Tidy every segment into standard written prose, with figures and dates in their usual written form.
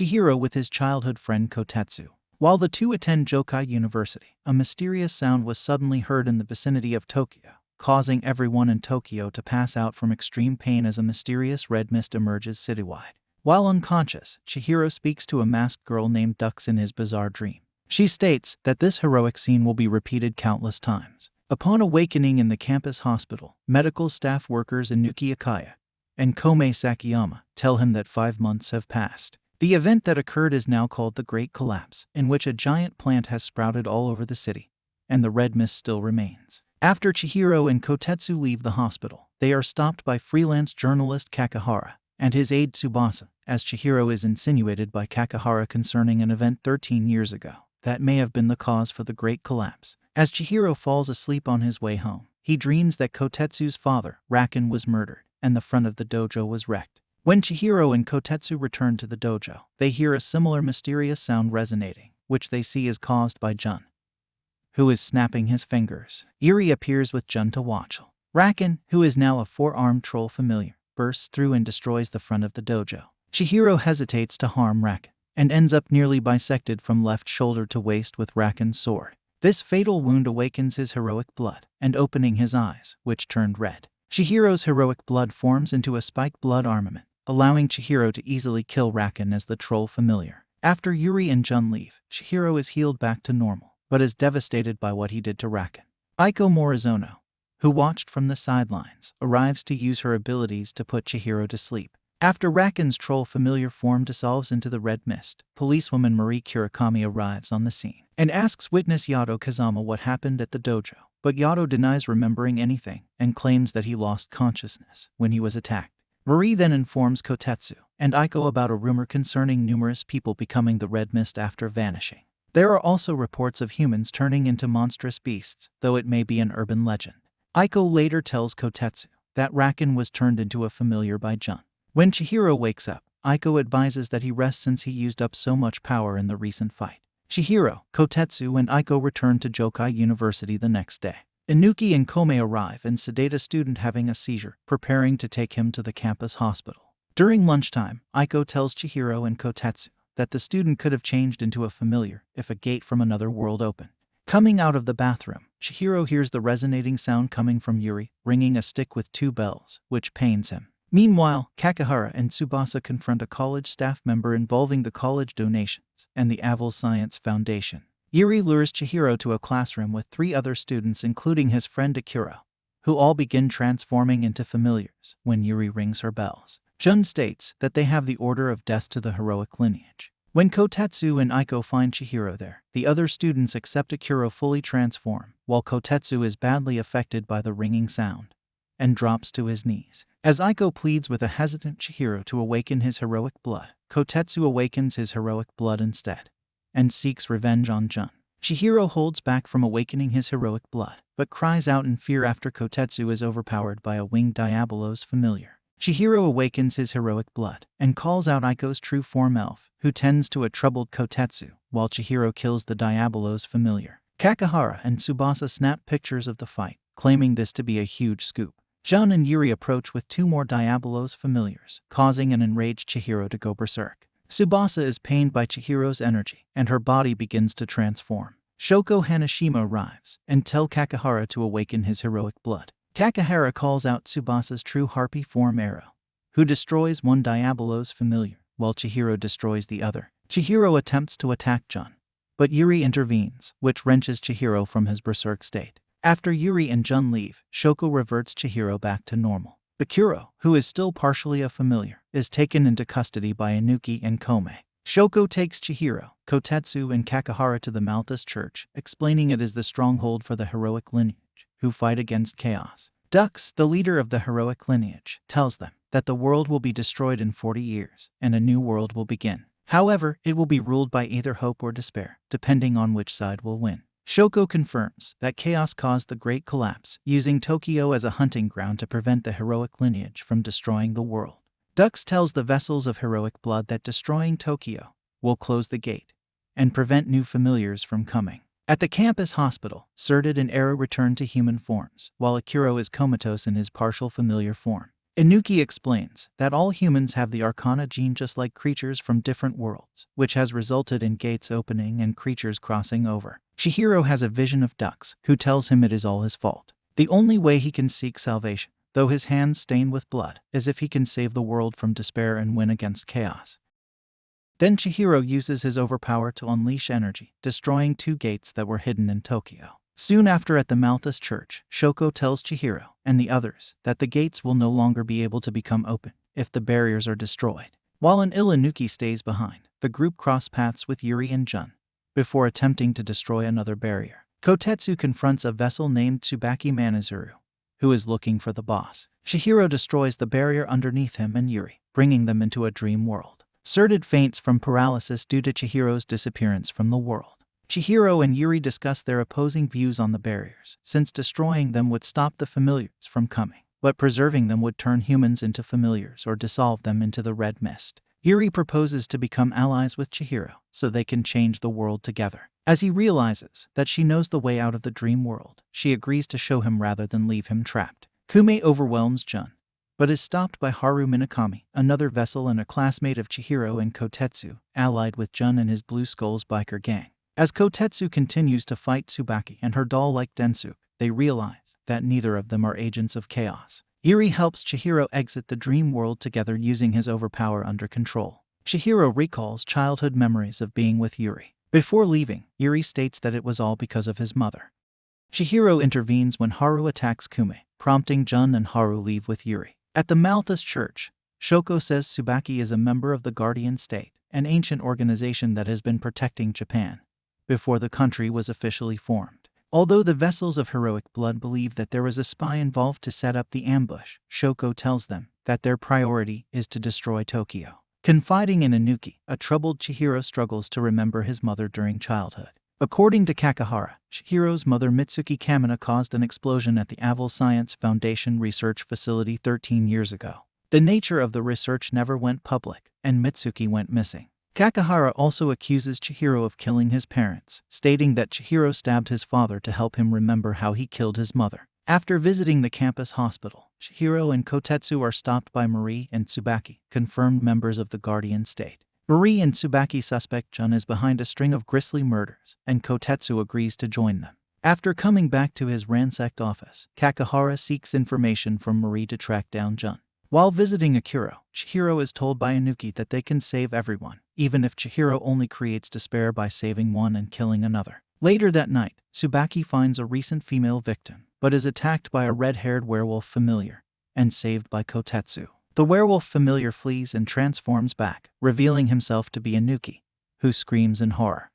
Chihiro with his childhood friend Kotetsu. While the two attend Jokai University, a mysterious sound was suddenly heard in the vicinity of Tokyo, causing everyone in Tokyo to pass out from extreme pain as a mysterious red mist emerges citywide. While unconscious, Chihiro speaks to a masked girl named Dux in his bizarre dream. She states that this heroic scene will be repeated countless times. Upon awakening in the campus hospital, medical staff workers Inuki Akaya and Komei Sakiyama tell him that 5 months have passed. The event that occurred is now called the Great Collapse, in which a giant plant has sprouted all over the city, and the red mist still remains. After Chihiro and Kotetsu leave the hospital, they are stopped by freelance journalist Kakihara and his aide Tsubasa, as Chihiro is insinuated by Kakihara concerning an event 13 years ago that may have been the cause for the Great Collapse. As Chihiro falls asleep on his way home, he dreams that Kotetsu's father, Raken, was murdered, and the front of the dojo was wrecked. When Chihiro and Kotetsu return to the dojo, they hear a similar mysterious sound resonating, which they see is caused by Jun, who is snapping his fingers. Yuri appears with Jun to watch. Raken, who is now a 4-armed troll familiar, bursts through and destroys the front of the dojo. Chihiro hesitates to harm Raken, and ends up nearly bisected from left shoulder to waist with Raken's sword. This fatal wound awakens his heroic blood, and opening his eyes, which turned red. Chihiro's heroic blood forms into a spiked blood armament, allowing Chihiro to easily kill Raken as the troll familiar. After Yuri and Jun leave, Chihiro is healed back to normal, but is devastated by what he did to Raken. Aiko Morizono, who watched from the sidelines, arrives to use her abilities to put Chihiro to sleep. After Raken's troll familiar form dissolves into the red mist, policewoman Marie Kurakami arrives on the scene and asks witness Yato Kazama what happened at the dojo, but Yato denies remembering anything and claims that he lost consciousness when he was attacked. Marie then informs Kotetsu and Aiko about a rumor concerning numerous people becoming the red mist after vanishing. There are also reports of humans turning into monstrous beasts, though it may be an urban legend. Aiko later tells Kotetsu that Raken was turned into a familiar by Jun. When Chihiro wakes up, Aiko advises that he rest since he used up so much power in the recent fight. Chihiro, Kotetsu, and Aiko return to Jokai University the next day. Inuki and Komei arrive and sedate a student having a seizure, preparing to take him to the campus hospital. During lunchtime, Aiko tells Chihiro and Kotetsu that the student could have changed into a familiar if a gate from another world opened. Coming out of the bathroom, Chihiro hears the resonating sound coming from Yuri, ringing a stick with 2 bells, which pains him. Meanwhile, Kakihara and Tsubasa confront a college staff member involving the college donations and the Aval Science Foundation. Yuri lures Chihiro to a classroom with 3 other students including his friend Akira, who all begin transforming into familiars when Yuri rings her bells. Jun states that they have the order of death to the heroic lineage. When Kotetsu and Aiko find Chihiro there, the other students accept Akira fully transform, while Kotetsu is badly affected by the ringing sound and drops to his knees. As Aiko pleads with a hesitant Chihiro to awaken his heroic blood, Kotetsu awakens his heroic blood instead and seeks revenge on Jun. Chihiro holds back from awakening his heroic blood, but cries out in fear after Kotetsu is overpowered by a winged Diabolos familiar. Chihiro awakens his heroic blood and calls out Aiko's true form Elf, who tends to a troubled Kotetsu, while Chihiro kills the Diabolos familiar. Kakihara and Tsubasa snap pictures of the fight, claiming this to be a huge scoop. Jun and Yuri approach with 2 more Diabolos familiars, causing an enraged Chihiro to go berserk. Tsubasa is pained by Chihiro's energy, and her body begins to transform. Shoko Hanashima arrives and tells Kakihara to awaken his heroic blood. Kakihara calls out Tsubasa's true harpy form Arrow, who destroys 1 Diabolos familiar, while Chihiro destroys the other. Chihiro attempts to attack Jun, but Yuri intervenes, which wrenches Chihiro from his berserk state. After Yuri and Jun leave, Shoko reverts Chihiro back to normal. Bakuro, who is still partially a familiar, is taken into custody by Inuki and Komei. Shoko takes Chihiro, Kotetsu, and Kakihara to the Malthus Church, explaining it is the stronghold for the heroic lineage, who fight against chaos. Dux, the leader of the heroic lineage, tells them that the world will be destroyed in 40 years, and a new world will begin. However, it will be ruled by either hope or despair, depending on which side will win. Shoko confirms that chaos caused the Great Collapse, using Tokyo as a hunting ground to prevent the heroic lineage from destroying the world. Dux tells the vessels of heroic blood that destroying Tokyo will close the gate and prevent new familiars from coming. At the campus hospital, Surdid and Era return to human forms, while Akiro is comatose in his partial familiar form. Inuki explains that all humans have the Arcana gene just like creatures from different worlds, which has resulted in gates opening and creatures crossing over. Chihiro has a vision of ducks, who tells him it is all his fault. The only way he can seek salvation, though his hands stained with blood, is if he can save the world from despair and win against chaos. Then Chihiro uses his overpower to unleash energy, destroying 2 gates that were hidden in Tokyo. Soon after, at the Malthus Church, Shoko tells Chihiro and the others that the gates will no longer be able to become open if the barriers are destroyed. While an Inuki stays behind, the group cross paths with Yuri and Jun before attempting to destroy another barrier. Kotetsu confronts a vessel named Tsubaki Manizuru, who is looking for the boss. Chihiro destroys the barrier underneath him and Yuri, bringing them into a dream world. Serded faints from paralysis due to Chihiro's disappearance from the world. Chihiro and Yuri discuss their opposing views on the barriers, since destroying them would stop the familiars from coming, but preserving them would turn humans into familiars or dissolve them into the red mist. Yuri proposes to become allies with Chihiro so they can change the world together. As he realizes that she knows the way out of the dream world, she agrees to show him rather than leave him trapped. Kume overwhelms Jun, but is stopped by Haru Minakami, another vessel and a classmate of Chihiro and Kotetsu, allied with Jun and his Blue Skulls biker gang. As Kotetsu continues to fight Tsubaki and her doll-like Densuke, they realize that neither of them are agents of chaos. Yuri helps Chihiro exit the dream world together using his overpower under control. Chihiro recalls childhood memories of being with Yuri. Before leaving, Yuri states that it was all because of his mother. Chihiro intervenes when Haru attacks Kume, prompting Jun and Haru leave with Yuri. At the Malthus Church, Shoko says Tsubaki is a member of the Guardian State, an ancient organization that has been protecting Japan before the country was officially formed. Although the vessels of heroic blood believe that there was a spy involved to set up the ambush, Shoko tells them that their priority is to destroy Tokyo. Confiding in Inuki, a troubled Chihiro struggles to remember his mother during childhood. According to Kakahara, Chihiro's mother Mitsuki Kamina caused an explosion at the Aval Science Foundation research facility 13 years ago. The nature of the research never went public, and Mitsuki went missing. Kakahara also accuses Chihiro of killing his parents, stating that Chihiro stabbed his father to help him remember how he killed his mother. After visiting the campus hospital, Chihiro and Kotetsu are stopped by Marie and Tsubaki, confirmed members of the Guardian State. Marie and Tsubaki suspect Jun is behind a string of grisly murders, and Kotetsu agrees to join them. After coming back to his ransacked office, Kakahara seeks information from Marie to track down Jun. While visiting Akiro, Chihiro is told by Inuki that they can save everyone, even if Chihiro only creates despair by saving one and killing another. Later that night, Tsubaki finds a recent female victim, but is attacked by a red-haired werewolf familiar, and saved by Kotetsu. The werewolf familiar flees and transforms back, revealing himself to be Inuki, who screams in horror.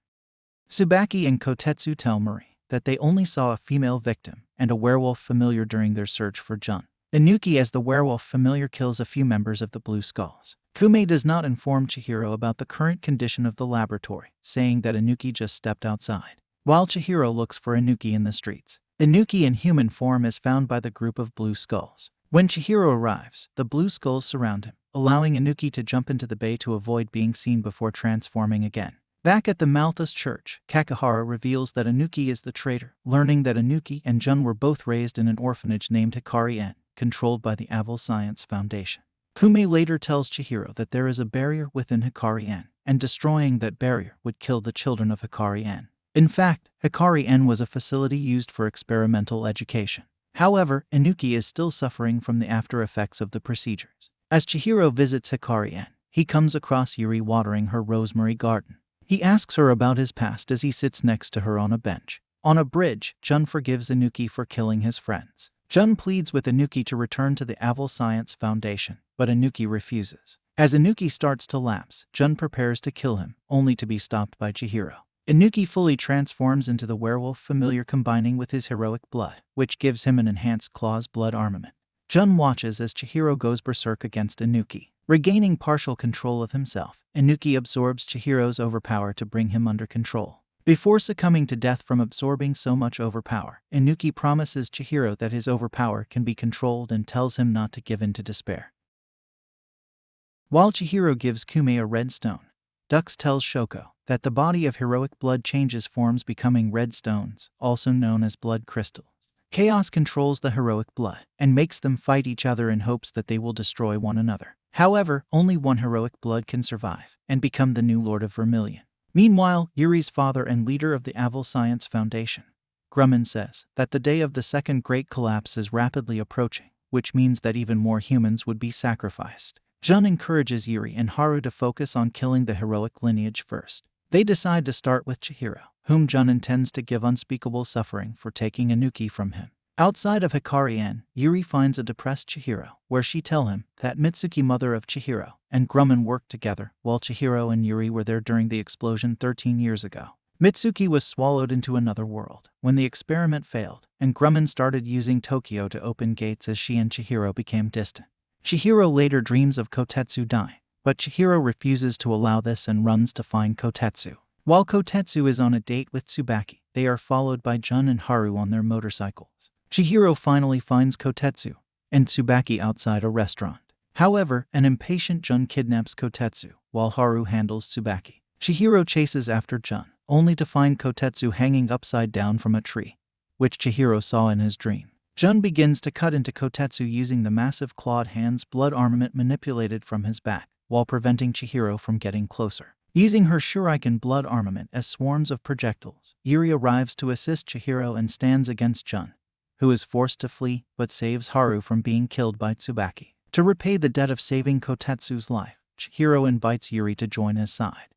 Tsubaki and Kotetsu tell Marie that they only saw a female victim and a werewolf familiar during their search for Jun. Inuki, as the werewolf familiar, kills a few members of the Blue Skulls. Kume does not inform Chihiro about the current condition of the laboratory, saying that Inuki just stepped outside. While Chihiro looks for Inuki in the streets, Inuki in human form is found by the group of Blue Skulls. When Chihiro arrives, the Blue Skulls surround him, allowing Inuki to jump into the bay to avoid being seen before transforming again. Back at the Malthus Church, Kakahara reveals that Inuki is the traitor, learning that Inuki and Jun were both raised in an orphanage named Hikari-en, controlled by the Aval Science Foundation. Kume later tells Chihiro that there is a barrier within Hikari-en, and destroying that barrier would kill the children of Hikari-en. In fact, Hikari-en was a facility used for experimental education. However, Inuki is still suffering from the after effects of the procedures. As Chihiro visits Hikari-en, he comes across Yuri watering her rosemary garden. He asks her about his past as he sits next to her on a bench. On a bridge, Jun forgives Inuki for killing his friends. Jun pleads with Inuki to return to the Aval Science Foundation, but Inuki refuses. As Inuki starts to lapse, Jun prepares to kill him, only to be stopped by Chihiro. Inuki fully transforms into the werewolf familiar, combining with his heroic blood, which gives him an enhanced claw's blood armament. Jun watches as Chihiro goes berserk against Inuki. Regaining partial control of himself, Inuki absorbs Chihiro's overpower to bring him under control. Before succumbing to death from absorbing so much overpower, Inuki promises Chihiro that his overpower can be controlled and tells him not to give in to despair. While Chihiro gives Kume a red stone, Dux tells Shoko that the body of heroic blood changes forms, becoming red stones, also known as blood crystals. Chaos controls the heroic blood and makes them fight each other in hopes that they will destroy one another. However, only one heroic blood can survive and become the new Lord of Vermilion. Meanwhile, Yuri's father and leader of the Aval Science Foundation, Grumman, says that the day of the second great collapse is rapidly approaching, which means that even more humans would be sacrificed. Jun encourages Yuri and Haru to focus on killing the heroic lineage first. They decide to start with Chihiro, whom Jun intends to give unspeakable suffering for taking Inuki from him. Outside of Hikari-en, Yuri finds a depressed Chihiro, where she tells him that Mitsuki, mother of Chihiro, and Grumman worked together while Chihiro and Yuri were there during the explosion 13 years ago. Mitsuki was swallowed into another world when the experiment failed, and Grumman started using Tokyo to open gates as she and Chihiro became distant. Chihiro later dreams of Kotetsu dying, but Chihiro refuses to allow this and runs to find Kotetsu. While Kotetsu is on a date with Tsubaki, they are followed by Jun and Haru on their motorcycles. Chihiro finally finds Kotetsu and Tsubaki outside a restaurant. However, an impatient Jun kidnaps Kotetsu, while Haru handles Tsubaki. Chihiro chases after Jun, only to find Kotetsu hanging upside down from a tree, which Chihiro saw in his dream. Jun begins to cut into Kotetsu using the massive clawed hands blood armament manipulated from his back, while preventing Chihiro from getting closer. Using her shuriken blood armament as swarms of projectiles, Yuri arrives to assist Chihiro and stands against Jun, who is forced to flee but saves Haru from being killed by Tsubaki. To repay the debt of saving Kotetsu's life, Chihiro invites Yuri to join his side.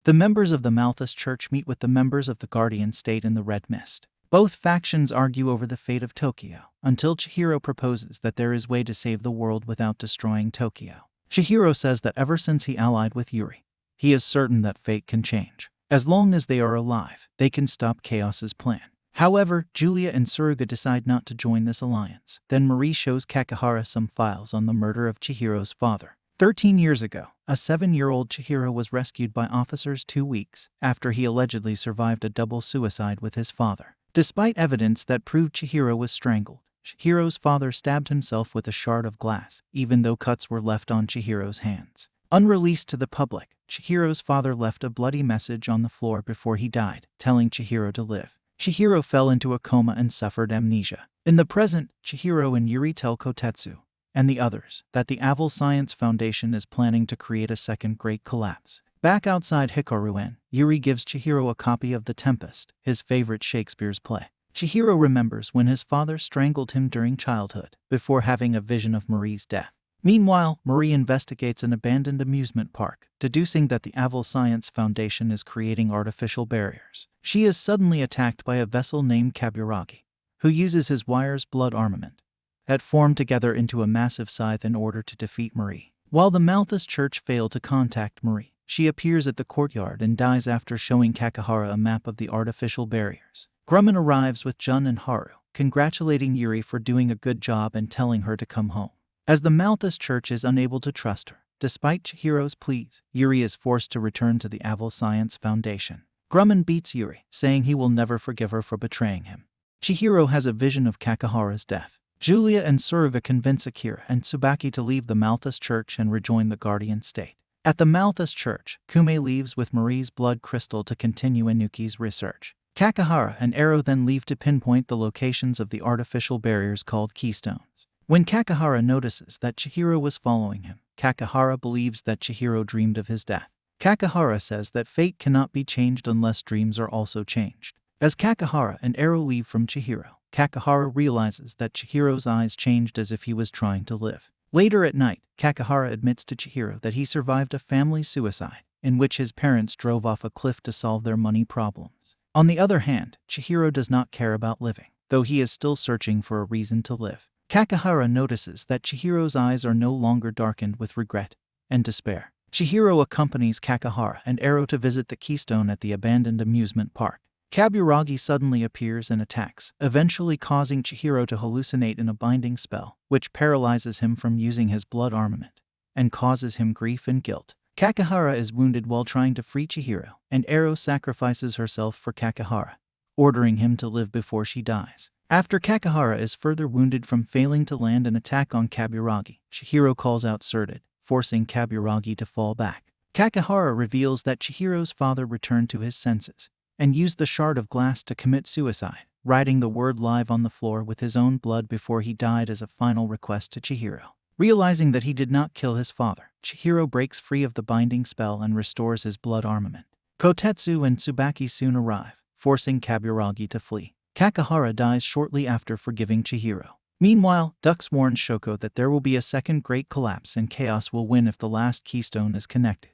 The members of the Malthus Church meet with the members of the Guardian State in the Red Mist. Both factions argue over the fate of Tokyo, until Chihiro proposes that there is a way to save the world without destroying Tokyo. Chihiro says that ever since he allied with Yuri, he is certain that fate can change. As long as they are alive, they can stop Chaos's plan. However, Julia and Tsuruga decide not to join this alliance. Then Marie shows Kakihara some files on the murder of Chihiro's father. 13 years ago, a 7-year-old Chihiro was rescued by officers 2 weeks after he allegedly survived a double suicide with his father. Despite evidence that proved Chihiro was strangled, Chihiro's father stabbed himself with a shard of glass, even though cuts were left on Chihiro's hands. Unreleased to the public, Chihiro's father left a bloody message on the floor before he died, telling Chihiro to live. Chihiro fell into a coma and suffered amnesia. In the present, Chihiro and Yuri tell Kotetsu and the others that the Aval Science Foundation is planning to create a second great collapse. Back outside Hikaru-en, Yuri gives Chihiro a copy of The Tempest, his favorite Shakespeare's play. Chihiro remembers when his father strangled him during childhood, before having a vision of Marie's death. Meanwhile, Marie investigates an abandoned amusement park, deducing that the Aval Science Foundation is creating artificial barriers. She is suddenly attacked by a vessel named Kaburagi, who uses his wire's blood armament that formed together into a massive scythe in order to defeat Marie. While the Malthus Church failed to contact Marie, she appears at the courtyard and dies after showing Kakihara a map of the artificial barriers. Grumman arrives with Jun and Haru, congratulating Yuri for doing a good job and telling her to come home. As the Malthus Church is unable to trust her, despite Chihiro's pleas, Yuri is forced to return to the Aval Science Foundation. Grumman beats Yuri, saying he will never forgive her for betraying him. Chihiro has a vision of Kakihara's death. Julia and Tsuruga convince Akira and Tsubaki to leave the Malthus Church and rejoin the Guardian State. At the Malthus Church, Kume leaves with Marie's blood crystal to continue Inuki's research. Kakihara and Ero then leave to pinpoint the locations of the artificial barriers called keystones. When Kakihara notices that Chihiro was following him, Kakihara believes that Chihiro dreamed of his death. Kakihara says that fate cannot be changed unless dreams are also changed. As Kakihara and Ero leave from Chihiro, Kakihara realizes that Chihiro's eyes changed as if he was trying to live. Later at night, Kakihara admits to Chihiro that he survived a family suicide, in which his parents drove off a cliff to solve their money problems. On the other hand, Chihiro does not care about living, though he is still searching for a reason to live. Kakihara notices that Chihiro's eyes are no longer darkened with regret and despair. Chihiro accompanies Kakihara and Ero to visit the keystone at the abandoned amusement park. Kaburagi suddenly appears and attacks, eventually causing Chihiro to hallucinate in a binding spell, which paralyzes him from using his blood armament and causes him grief and guilt. Kakihara is wounded while trying to free Chihiro, and Ero sacrifices herself for Kakihara, ordering him to live before she dies. After Kakihara is further wounded from failing to land an attack on Kaburagi, Chihiro calls out Surdid, forcing Kaburagi to fall back. Kakihara reveals that Chihiro's father returned to his senses and used the shard of glass to commit suicide, writing the word live on the floor with his own blood before he died as a final request to Chihiro. Realizing that he did not kill his father, Chihiro breaks free of the binding spell and restores his blood armament. Kotetsu and Tsubaki soon arrive, forcing Kaburagi to flee. Kakahara dies shortly after forgiving Chihiro. Meanwhile, Dux warns Shoko that there will be a second great collapse and chaos will win if the last keystone is connected.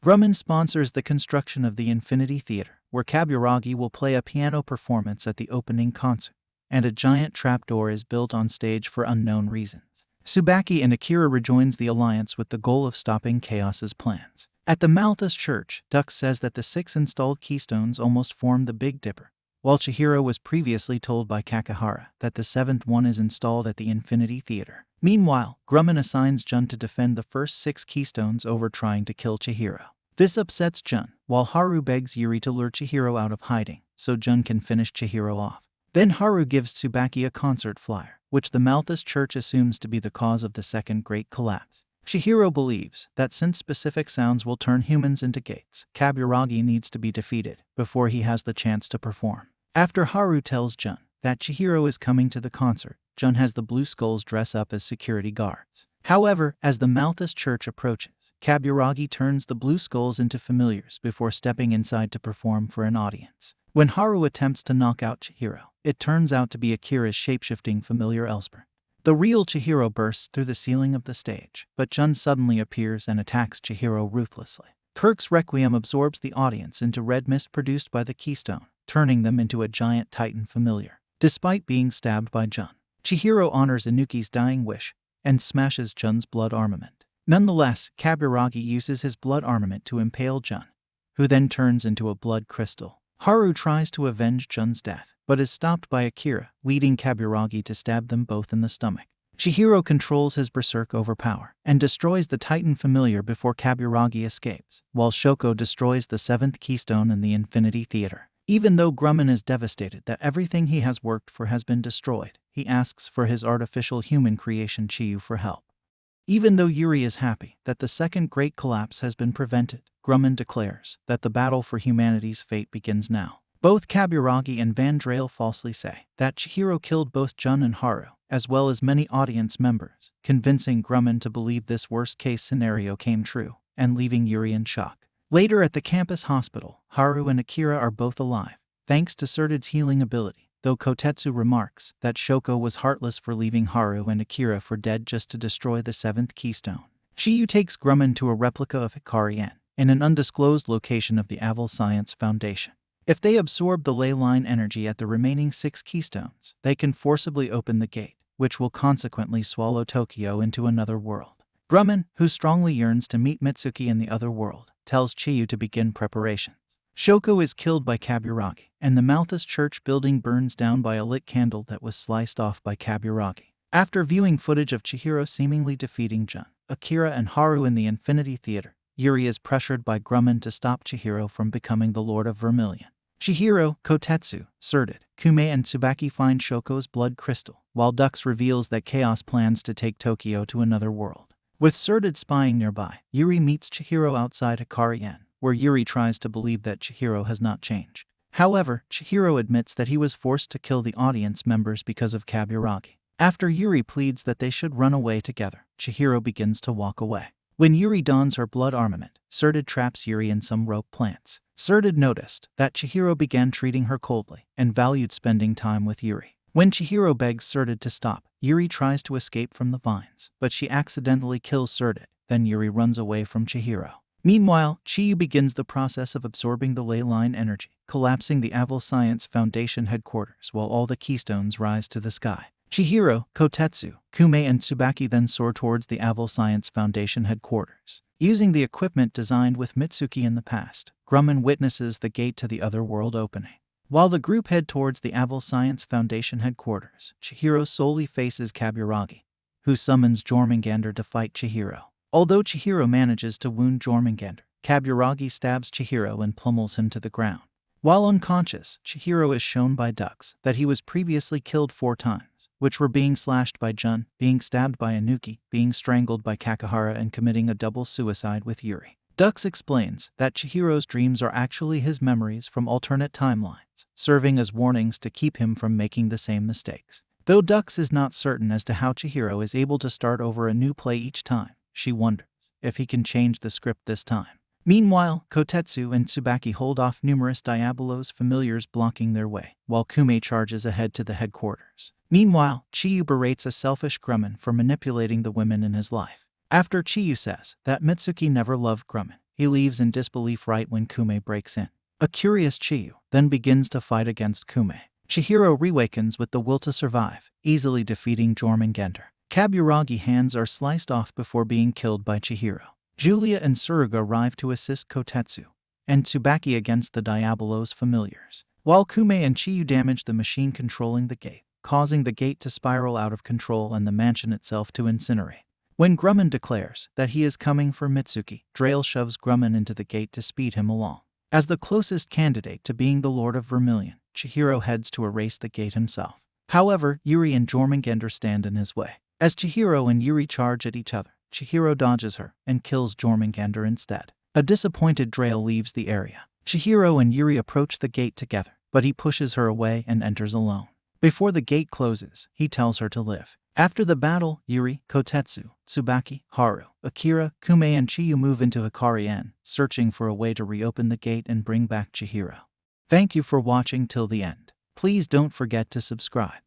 Grumman sponsors the construction of the Infinity Theater, where Kaburagi will play a piano performance at the opening concert, and a giant trapdoor is built on stage for unknown reasons. Tsubaki and Akira rejoins the alliance with the goal of stopping Chaos's plans. At the Malthus Church, Dux says that the 6 installed keystones almost form the Big Dipper, while Chihiro was previously told by Kakahara that the 7th one is installed at the Infinity Theater. Meanwhile, Grumman assigns Jun to defend the first 6 keystones over trying to kill Chihiro. This upsets Jun, while Haru begs Yuri to lure Chihiro out of hiding so Jun can finish Chihiro off. Then Haru gives Tsubaki a concert flyer, which the Malthus Church assumes to be the cause of the second great collapse. Chihiro believes that since specific sounds will turn humans into gates, Kaburagi needs to be defeated before he has the chance to perform. After Haru tells Jun that Chihiro is coming to the concert, Jun has the Blue Skulls dress up as security guards. However, as the Malthus Church approaches, Kaburagi turns the Blue Skulls into familiars before stepping inside to perform for an audience. When Haru attempts to knock out Chihiro, it turns out to be Akira's shapeshifting familiar Elsper. The real Chihiro bursts through the ceiling of the stage, but Jun suddenly appears and attacks Chihiro ruthlessly. Kirk's Requiem absorbs the audience into red mist produced by the keystone, turning them into a giant Titan familiar. Despite being stabbed by Jun, Chihiro honors Inuki's dying wish and smashes Jun's blood armament. Nonetheless, Kaburagi uses his blood armament to impale Jun, who then turns into a blood crystal. Haru tries to avenge Jun's death, but is stopped by Akira, leading Kaburagi to stab them both in the stomach. Chihiro controls his berserk overpower and destroys the Titan familiar before Kaburagi escapes, while Shoko destroys the 7th keystone in the Infinity Theater. Even though Grumman is devastated that everything he has worked for has been destroyed, he asks for his artificial human creation Chiyu for help. Even though Yuri is happy that the second great collapse has been prevented, Grumman declares that the battle for humanity's fate begins now. Both Kaburagi and Van Drail falsely say that Chihiro killed both Jun and Haru, as well as many audience members, convincing Grumman to believe this worst-case scenario came true, and leaving Yuri in shock. Later at the campus hospital, Haru and Akira are both alive, thanks to Surdid's healing ability, though Kotetsu remarks that Shoko was heartless for leaving Haru and Akira for dead just to destroy the 7th keystone. Chiyu takes Grumman to a replica of Hikari-en, in an undisclosed location of the Aval Science Foundation. If they absorb the ley line energy at the remaining 6 keystones, they can forcibly open the gate, which will consequently swallow Tokyo into another world. Grumman, who strongly yearns to meet Mitsuki in the other world, tells Chiyu to begin preparations. Shoko is killed by Kaburagi, and the Malthus Church building burns down by a lit candle that was sliced off by Kaburagi. After viewing footage of Chihiro seemingly defeating Jun, Akira and Haru in the Infinity Theater, Yuri is pressured by Grumman to stop Chihiro from becoming the Lord of Vermilion. Chihiro, Kotetsu, Surdid, Kume and Tsubaki find Shoko's blood crystal, while Dux reveals that Chaos plans to take Tokyo to another world. With Surdid spying nearby, Yuri meets Chihiro outside Hikari-en, where Yuri tries to believe that Chihiro has not changed. However, Chihiro admits that he was forced to kill the audience members because of Kaburagi. After Yuri pleads that they should run away together, Chihiro begins to walk away. When Yuri dons her blood armament, Surdid traps Yuri in some rope plants. Surdid noticed that Chihiro began treating her coldly and valued spending time with Yuri. When Chihiro begs Surdid to stop, Yuri tries to escape from the vines, but she accidentally kills Surdid. Then Yuri runs away from Chihiro. Meanwhile, Chiyu begins the process of absorbing the ley line energy, collapsing the Aval Science Foundation headquarters while all the keystones rise to the sky. Chihiro, Kotetsu, Kume and Tsubaki then soar towards the Aval Science Foundation headquarters. Using the equipment designed with Mitsuki in the past, Grumman witnesses the gate to the other world opening. While the group head towards the Aval Science Foundation headquarters, Chihiro solely faces Kaburagi, who summons Jormungandr to fight Chihiro. Although Chihiro manages to wound Jormungandr, Kaburagi stabs Chihiro and pummels him to the ground. While unconscious, Chihiro is shown by Dux that he was previously killed 4 times, which were being slashed by Jun, being stabbed by Inuki, being strangled by Kakahara and committing a double suicide with Yuri. Dux explains that Chihiro's dreams are actually his memories from alternate timelines, serving as warnings to keep him from making the same mistakes. Though Dux is not certain as to how Chihiro is able to start over a new play each time, she wonders if he can change the script this time. Meanwhile, Kotetsu and Tsubaki hold off numerous Diabolos familiars blocking their way, while Kume charges ahead to the headquarters. Meanwhile, Chiyu berates a selfish Grumman for manipulating the women in his life. After Chiyu says that Mitsuki never loved Grumman, he leaves in disbelief right when Kume breaks in. A curious Chiyu then begins to fight against Kume. Chihiro reawakens with the will to survive, easily defeating Jormungandr. Kaburagi hands are sliced off before being killed by Chihiro. Julia and Tsuruga arrive to assist Kotetsu and Tsubaki against the Diabolos familiars, while Kume and Chiyu damage the machine controlling the gate, causing the gate to spiral out of control and the mansion itself to incinerate. When Grumman declares that he is coming for Mitsuki, Drail shoves Grumman into the gate to speed him along. As the closest candidate to being the Lord of Vermilion, Chihiro heads to erase the gate himself. However, Yuri and Jormungandr stand in his way. As Chihiro and Yuri charge at each other, Chihiro dodges her and kills Jormungandr instead. A disappointed Drail leaves the area. Chihiro and Yuri approach the gate together, but he pushes her away and enters alone. Before the gate closes, he tells her to live. After the battle, Yuri, Kotetsu, Tsubaki, Haru, Akira, Kume and Chiyu move into Hikari-en, searching for a way to reopen the gate and bring back Chihiro. Thank you for watching till the end. Please don't forget to subscribe.